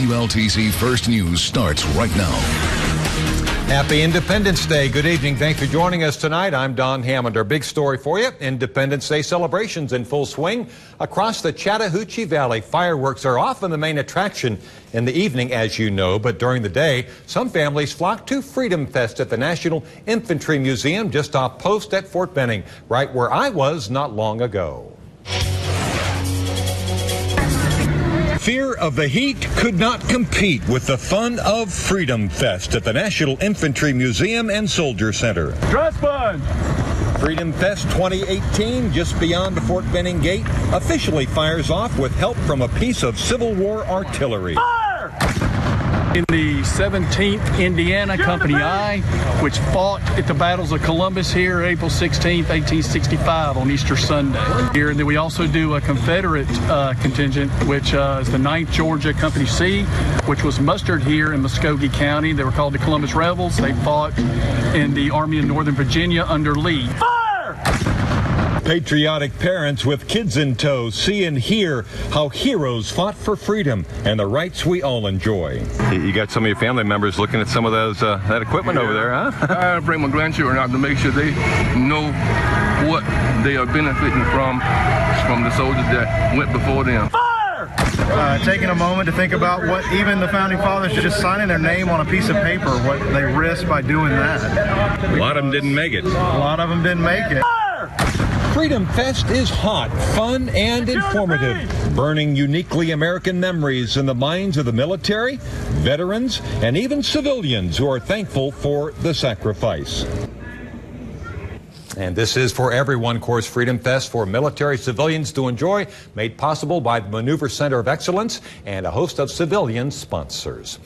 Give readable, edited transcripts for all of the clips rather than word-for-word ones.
WLTC First News starts right now. Happy Independence Day. Good evening. Thanks for joining us tonight. I'm Don Hammond. Our big story for you, Independence Day celebrations in full swing across the Chattahoochee Valley. Fireworks are often the main attraction in the evening, as you know, but during the day, some families flock to Freedom Fest at the National Infantry Museum just off post at Fort Benning, right where I was not long ago. Fear of the heat could not compete with the fun of Freedom Fest at the National Infantry Museum and Soldier Center. Dress fun! Freedom Fest 2018, just beyond the Fort Benning Gate, officially fires off with help from a piece of Civil War artillery. Fire! In the 17th Indiana Company I, which fought at the battles of Columbus here, April 16th, 1865 on Easter Sunday. Here, and then we also do a Confederate contingent, which is the 9th Georgia Company C, which was mustered here in Muskogee County. They were called the Columbus Rebels. They fought in the Army in Northern Virginia under Lee. Fire! Patriotic parents with kids in tow see and hear how heroes fought for freedom and the rights we all enjoy. You got some of your family members looking at some of those that equipment over there, huh? I bring my grandchildren out to make sure they know what they are benefiting from the soldiers that went before them. Taking a moment to think about what even the founding fathers, just signing their name on a piece of paper, what they risked by doing that. A lot of them didn't make it. A lot of them didn't make it. Freedom Fest is hot, fun, and informative, burning uniquely American memories in the minds of the military, veterans, and even civilians who are thankful for the sacrifice. And this is for everyone, of course, Freedom Fest for military civilians to enjoy, made possible by the Maneuver Center of Excellence and a host of civilian sponsors.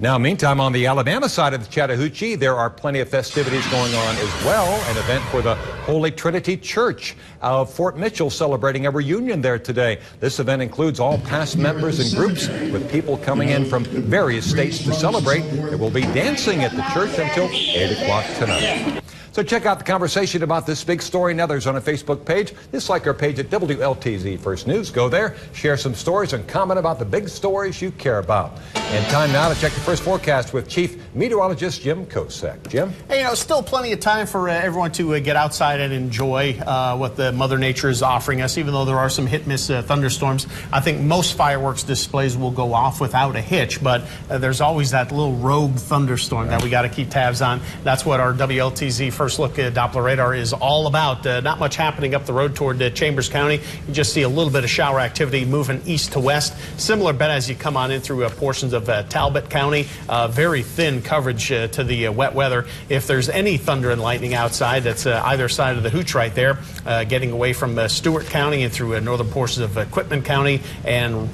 Now, meantime, on the Alabama side of the Chattahoochee, there are plenty of festivities going on as well. An event for the Holy Trinity Church of Fort Mitchell celebrating a reunion there today. This event includes all past members and groups, with people coming in from various states to celebrate. There will be dancing at the church until 8 o'clock tonight. So check out the conversation about this big story and others on our Facebook page. Just like our page at WLTZ First News. Go there, share some stories, and comment about the big stories you care about. And time now to check the first forecast with Chief Meteorologist Jim Kosek. Jim? Hey, still plenty of time for everyone to get outside and enjoy what the Mother Nature is offering us, even though there are some hit-miss thunderstorms. I think most fireworks displays will go off without a hitch, but there's always that little rogue thunderstorm that we got to keep tabs on. That's what our WLTZ First Look Doppler radar is all about. Not much happening up the road toward Chambers County. You just see a little bit of shower activity moving east to west. Similar bet as you come on in through portions of Talbot County. Very thin coverage to the wet weather. If there's any thunder and lightning outside, that's either side of the hooch right there, getting away from Stewart County and through northern portions of Quitman County and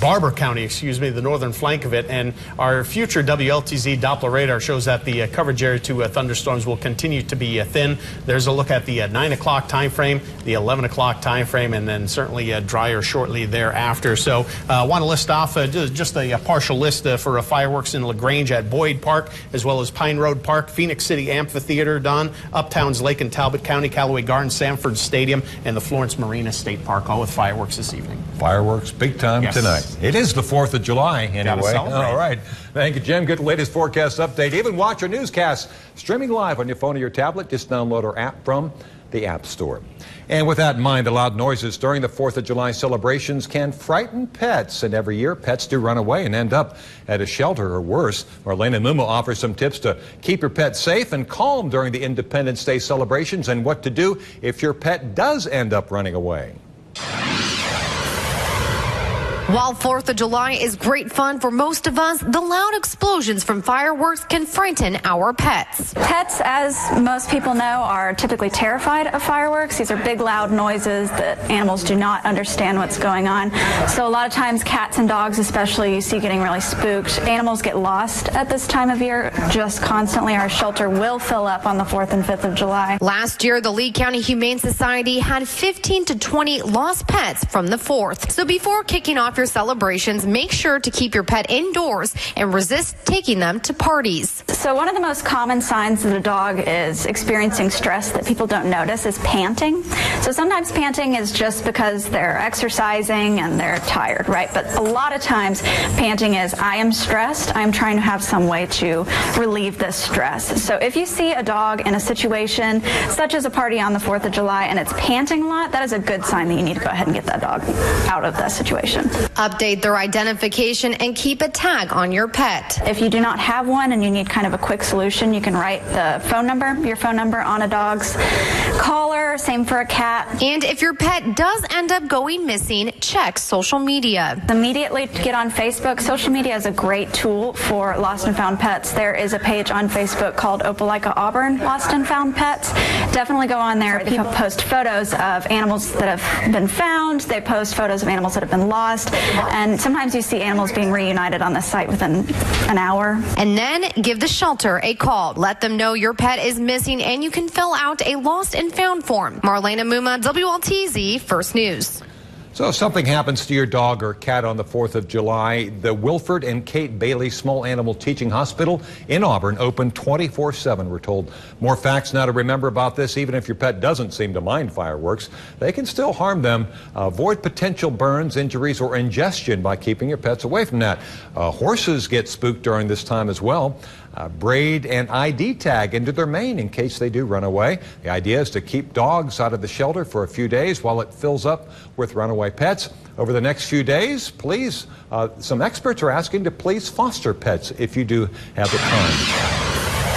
Barber County, the northern flank of it. And our future WLTZ Doppler radar shows that the coverage area to thunderstorms will continue to be thin. There's a look at the 9 o'clock time frame, the 11 o'clock time frame, and then certainly drier shortly thereafter. So I want to list off just a partial list for fireworks in LaGrange at Boyd Park, as well as Pine Road Park, Phoenix City Amphitheater, Don, Uptown's Lake in Talbot County, Callaway Gardens, Sanford Stadium, and the Florence Marina State Park, all with fireworks this evening. Fireworks big time tonight. It is the 4th of July, anyway. All right. Thank you, Jim. Get the latest forecast update. Even watch our newscasts streaming live on your phone or your tablet. Just download our app from the App Store. And with that in mind, the loud noises during the 4th of July celebrations can frighten pets. And every year, pets do run away and end up at a shelter or worse. Marlena Mumo offers some tips to keep your pet safe and calm during the Independence Day celebrations and what to do if your pet does end up running away. While 4th of July is great fun for most of us, the loud explosions from fireworks can frighten our pets. Pets, as most people know, are typically terrified of fireworks. These are big, loud noises that animals do not understand what's going on. So a lot of times cats and dogs especially you see getting really spooked. Animals get lost at this time of year just constantly. Our shelter will fill up on the 4th and 5th of July. Last year, the Lee County Humane Society had 15 to 20 lost pets from the 4th. So before kicking off your celebrations, make sure to keep your pet indoors and resist taking them to parties. So one of the most common signs that a dog is experiencing stress that people don't notice is panting. So sometimes panting is just because they're exercising and they're tired, right? But a lot of times panting is, I am stressed, I'm trying to have some way to relieve this stress. So if you see a dog in a situation such as a party on the 4th of July and it's panting a lot, that is a good sign that you need to go ahead and get that dog out of that situation. Update their identification and keep a tag on your pet. If you do not have one and you need kind of a quick solution, you can write the phone number, your phone number on a dog's collar, same for a cat. And if your pet does end up going missing, check social media. Immediately get on Facebook. Social media is a great tool for lost and found pets. There is a page on Facebook called Opelika Auburn Lost and Found Pets. Definitely go on there. People post photos of animals that have been found. They post photos of animals that have been lost. And sometimes you see animals being reunited on the site within an hour. And then give the shelter a call. Let them know your pet is missing and you can fill out a lost and found form. Marlena Muma, WLTZ First News. So if something happens to your dog or cat on the 4th of July, the Wilford and Kate Bailey Small Animal Teaching Hospital in Auburn open 24/7, we're told. More facts now to remember about this. Even if your pet doesn't seem to mind fireworks, they can still harm them. Avoid potential burns, injuries, or ingestion by keeping your pets away from that. Horses get spooked during this time as well. Braid and ID tag into their mane in case they do run away. The idea is to keep dogs out of the shelter for a few days while it fills up with runaway pets. Over the next few days, please, some experts are asking to please foster pets if you do have the time.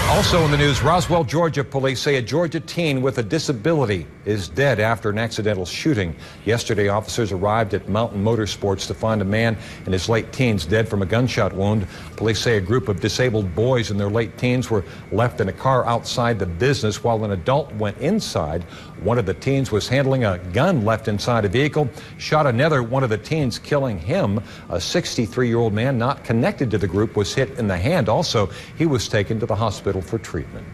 Also in the news, Roswell, Georgia police say a Georgia teen with a disability is dead after an accidental shooting. Yesterday, officers arrived at Mountain Motorsports to find a man in his late teens dead from a gunshot wound. Police say a group of disabled boys in their late teens were left in a car outside the business while an adult went inside. One of the teens was handling a gun left inside a vehicle, shot another one of the teens, killing him. A 63-year-old man not connected to the group was hit in the hand. Also, he was taken to the hospital for treatment.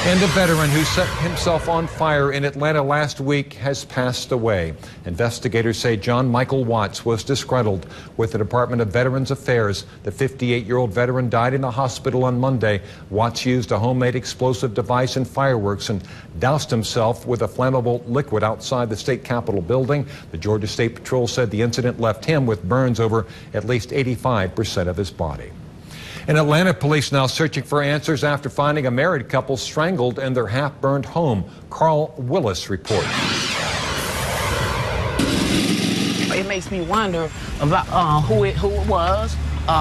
And a veteran who set himself on fire in Atlanta last week has passed away. Investigators say John Michael Watts was disgruntled with the Department of Veterans Affairs. The 58-year-old veteran died in a hospital on Monday. Watts used a homemade explosive device and fireworks and doused himself with a flammable liquid outside the state capitol building. The Georgia State Patrol said the incident left him with burns over at least 85% of his body. In Atlanta, police now searching for answers after finding a married couple strangled in their half-burned home. Carl Willis reports. It makes me wonder about who it was.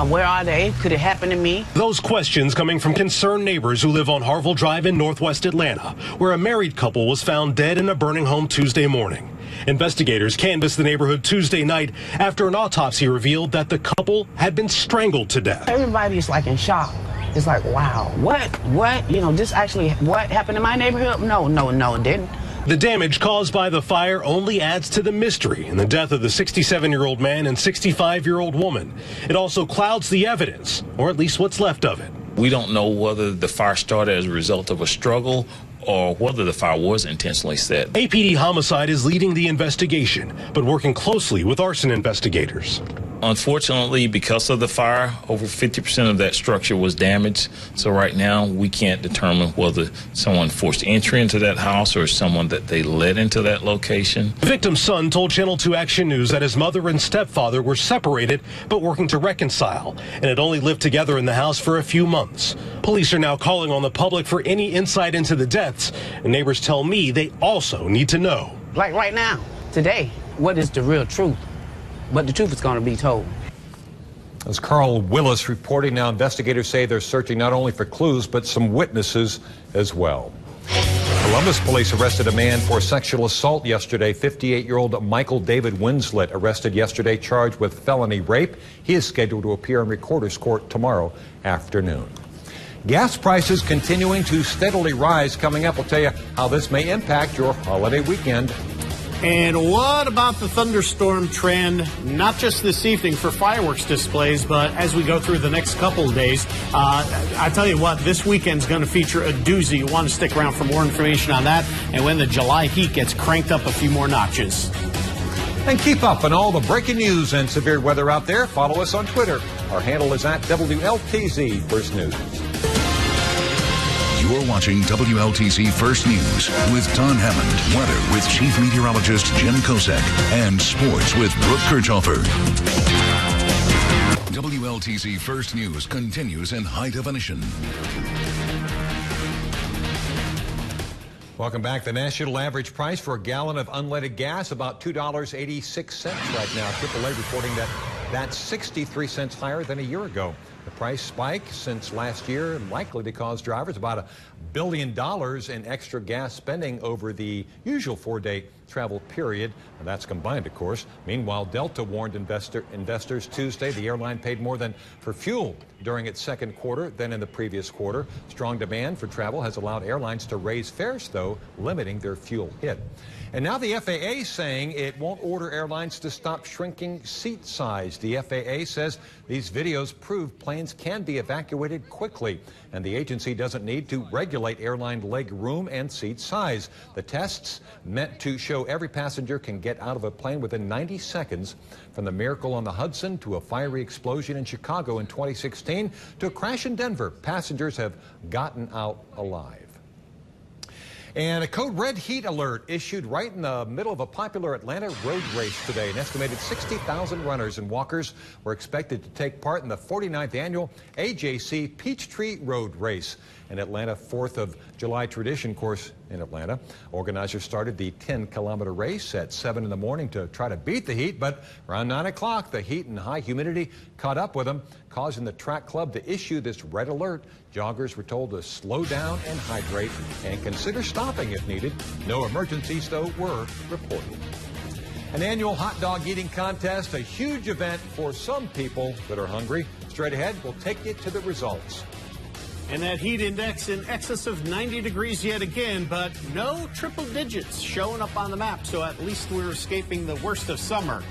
Where are they? Could it happen to me? Those questions coming from concerned neighbors who live on Harville Drive in Northwest Atlanta, where a married couple was found dead in a burning home Tuesday morning. Investigators canvassed the neighborhood Tuesday night after an autopsy revealed that the couple had been strangled to death. Everybody's like in shock. It's like, wow, what? You know, this actually, what happened in my neighborhood? No, it didn't. The damage caused by the fire only adds to the mystery in the death of the 67-year-old man and 65-year-old woman. It also clouds the evidence, or at least what's left of it. We don't know whether the fire started as a result of a struggle or whether the fire was intentionally set. APD Homicide is leading the investigation, but working closely with arson investigators. Unfortunately, because of the fire, over 50% of that structure was damaged. So right now, we can't determine whether someone forced entry into that house or someone that they led into that location. The victim's son told Channel 2 Action News that his mother and stepfather were separated but working to reconcile and had only lived together in the house for a few months. Police are now calling on the public for any insight into the deaths, and neighbors tell me they also need to know. Like right now, today, what is the real truth? But the truth is going to be told. As Carl Willis reporting now, investigators say they're searching not only for clues, but some witnesses as well. Columbus police arrested a man for sexual assault yesterday. 58-year-old Michael David Winslet arrested yesterday, charged with felony rape. He is scheduled to appear in Recorder's Court tomorrow afternoon. Gas prices continuing to steadily rise. Coming up, we'll tell you how this may impact your holiday weekend. And what about the thunderstorm trend, not just this evening for fireworks displays, but as we go through the next couple of days? I tell you what, this weekend's going to feature a doozy. You want to stick around for more information on that and when the July heat gets cranked up a few more notches. And keep up on all the breaking news and severe weather out there. Follow us on Twitter. Our handle is at WLTZ First News. You're watching WLTZ First News with Don Hammond, weather with Chief Meteorologist Jim Kosek, and sports with Brooke Kirchhofer. WLTZ First News continues in high definition. Welcome back. The national average price for a gallon of unleaded gas, about $2.86 right now. AAA reporting that that's 63 cents higher than a year ago. The price spike since last year likely to cause drivers about $1 billion in extra gas spending over the usual 4-day travel period. And that's combined, of course. Meanwhile, Delta warned investors Tuesday the airline paid more than for fuel during its second quarter than in the previous quarter. Strong demand for travel has allowed airlines to raise fares, though, limiting their fuel hit. And now the FAA is saying it won't order airlines to stop shrinking seat size. The FAA says these videos prove planes can be evacuated quickly, and the agency doesn't need to regulate airline leg room and seat size. The tests meant to show every passenger can get out of a plane within 90 seconds. From the miracle on the Hudson to a fiery explosion in Chicago in 2016 to a crash in Denver, passengers have gotten out alive. And a code red heat alert issued right in the middle of a popular Atlanta road race today. An estimated 60,000 runners and walkers were expected to take part in the 49th annual AJC Peachtree Road Race, an Atlanta 4th of July tradition course in Atlanta. Organizers started the 10-kilometer race at 7 in the morning to try to beat the heat, but around 9 o'clock, the heat and high humidity caught up with them, causing the track club to issue this red alert. Joggers were told to slow down and hydrate and consider stopping if needed. No emergencies, though, were reported. An annual hot dog eating contest, a huge event for some people that are hungry. Straight ahead, we'll take you to the results. And that heat index in excess of 90 degrees yet again, but no triple digits showing up on the map. So at least we're escaping the worst of summer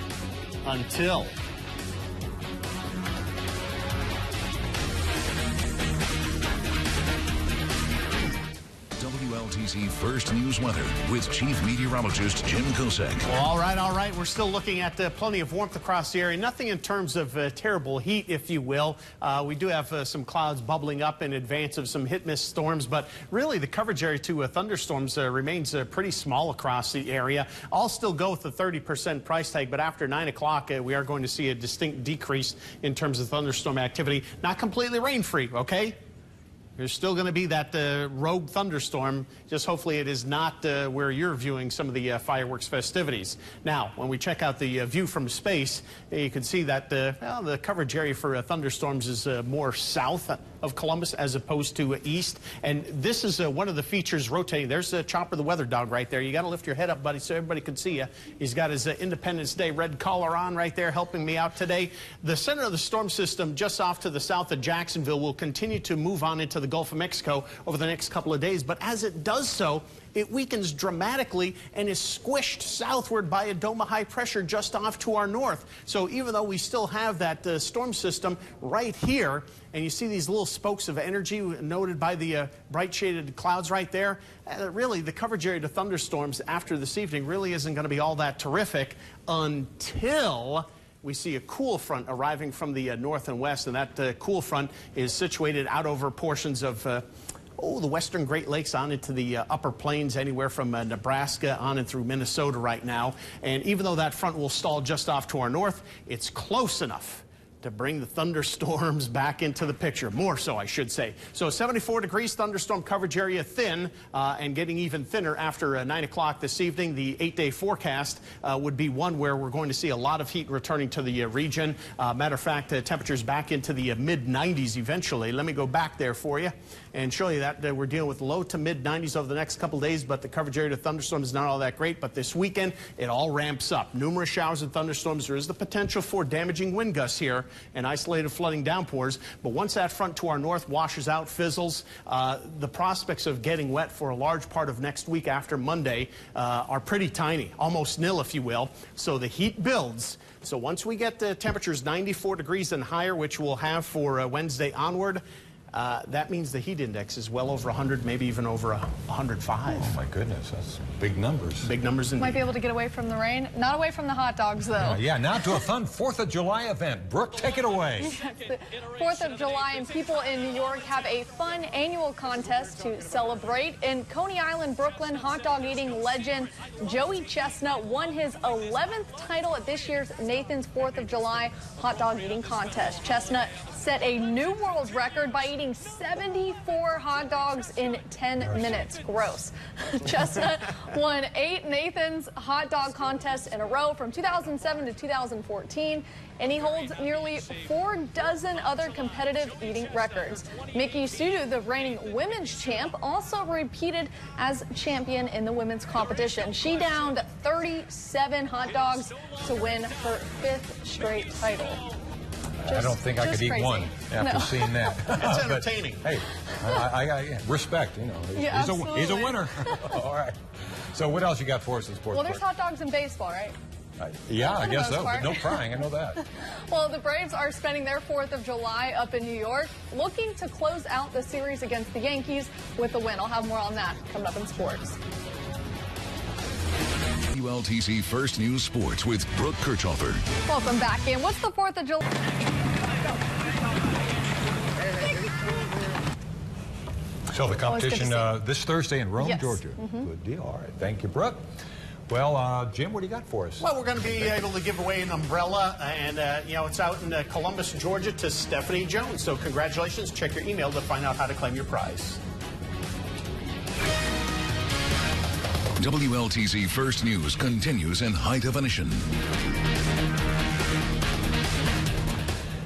until... WLTZ First News Weather with Chief Meteorologist Jim Kosek. Well, all right. We're still looking at plenty of warmth across the area. Nothing in terms of terrible heat, if you will. We do have some clouds bubbling up in advance of some hit-miss storms, but really the coverage area to thunderstorms remains pretty small across the area. I'll still go with the 30% price tag, but after 9 o'clock, we are going to see a distinct decrease in terms of thunderstorm activity. Not completely rain-free, okay? There's still going to be that rogue thunderstorm, just hopefully it is not where you're viewing some of the fireworks festivities. Now, when we check out the view from space, you can see that the coverage area for thunderstorms is more south of Columbus as opposed to east. And this is one of the features rotating. There's Chopper the weather dog right there. You got to lift your head up, buddy, so everybody can see you. He's got his Independence Day red collar on right there, helping me out today. The center of the storm system just off to the south of Jacksonville will continue to move on into the Gulf of Mexico over the next couple of days. But as it does so, it weakens dramatically and is squished southward by a dome of high pressure just off to our north. So even though we still have that storm system right here, and you see these little spokes of energy noted by the bright shaded clouds right there, really the coverage area to thunderstorms after this evening really isn't going to be all that terrific until we see a cool front arriving from the north and west, and that cool front is situated out over portions of the western Great Lakes on into the upper plains, anywhere from Nebraska on and through Minnesota right now. And even though that front will stall just off to our north, it's close enough to bring the thunderstorms back into the picture. More so, I should say. So 74 degrees, thunderstorm coverage area thin and getting even thinner after 9 o'clock this evening. The 8-day forecast would be one where we're going to see a lot of heat returning to the region. Matter of fact, temperatures back into the mid-90s eventually. Let me go back there for you and show you that we're dealing with low to mid-90s over the next couple days, but the coverage area to thunderstorms is not all that great. But this weekend, it all ramps up. Numerous showers and thunderstorms. There is the potential for damaging wind gusts here and isolated flooding downpours. But once that front to our north washes out, fizzles, the prospects of getting wet for a large part of next week after Monday are pretty tiny, almost nil, if you will. So the heat builds. So once we get the temperatures 94 degrees and higher, which we'll have for Wednesday onward, that means the heat index is well over 100, maybe even over 105. Oh, my goodness. That's big numbers. Big numbers indeed. Might be able to get away from the rain. Not away from the hot dogs, though. Yeah, now to a fun 4th of July event. Brooke, take it away. Yes, the 4th of July, and people in New York have a fun annual contest to celebrate. In Coney Island, Brooklyn, hot dog eating legend Joey Chestnut won his 11th title at this year's Nathan's 4th of July hot dog eating contest. Chestnut set a new world record by eating 74 hot dogs in 10 minutes. Gross. Chestnut won 8 Nathan's hot dog contests in a row from 2007 to 2014, and he holds nearly 4 dozen other competitive eating records. Mickey Sudu, the reigning women's champ, also repeated as champion in the women's competition. She downed 37 hot dogs to win her 5th straight title. I don't think I could eat one after seeing that. It's entertaining. Hey, I respect, you know. He's a winner. All right. So what else you got for us in sports? Well, there's hot dogs in baseball, right? Yeah, I guess so. But no crying, I know that. Well, the Braves are spending their 4th of July up in New York, looking to close out the series against the Yankees with a win. I'll have more on that coming up in sports. WLTC First News Sports with Brooke Kirchhofer. Welcome back in. What's the 4th of July? So the competition this Thursday in Rome, yes. Georgia. Good deal. All right. Thank you, Brooke. Well, Jim, what do you got for us? Well, we're going to be able to give away an umbrella, and, it's out in Columbus, Georgia, to Stephanie Jones. So congratulations. Check your email to find out how to claim your prize. WLTC First News continues in high definition.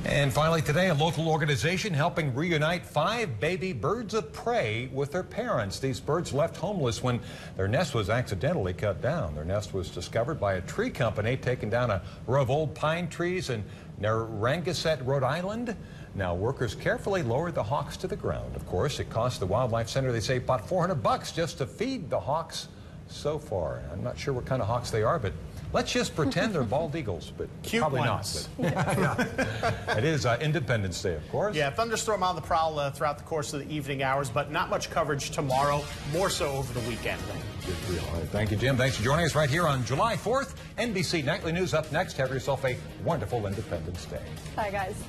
And finally today, a local organization helping reunite 5 baby birds of prey with their parents. These birds left homeless when their nest was accidentally cut down. Their nest was discovered by a tree company taking down a row of old pine trees in Narragansett, Rhode Island. Now, workers carefully lowered the hawks to the ground. Of course, it cost the Wildlife Center, they say, about $400 just to feed the hawks so far. I'm not sure what kind of hawks they are, but let's just pretend they're bald eagles, but cute probably ones. not. But it is Independence Day, of course. Yeah, thunderstorm on the prowl throughout the course of the evening hours, but not much coverage tomorrow, more so over the weekend. Good deal. All right, thank you, Jim. Thanks for joining us right here on July 4th. NBC Nightly News up next. Have yourself a wonderful Independence Day. Bye, guys.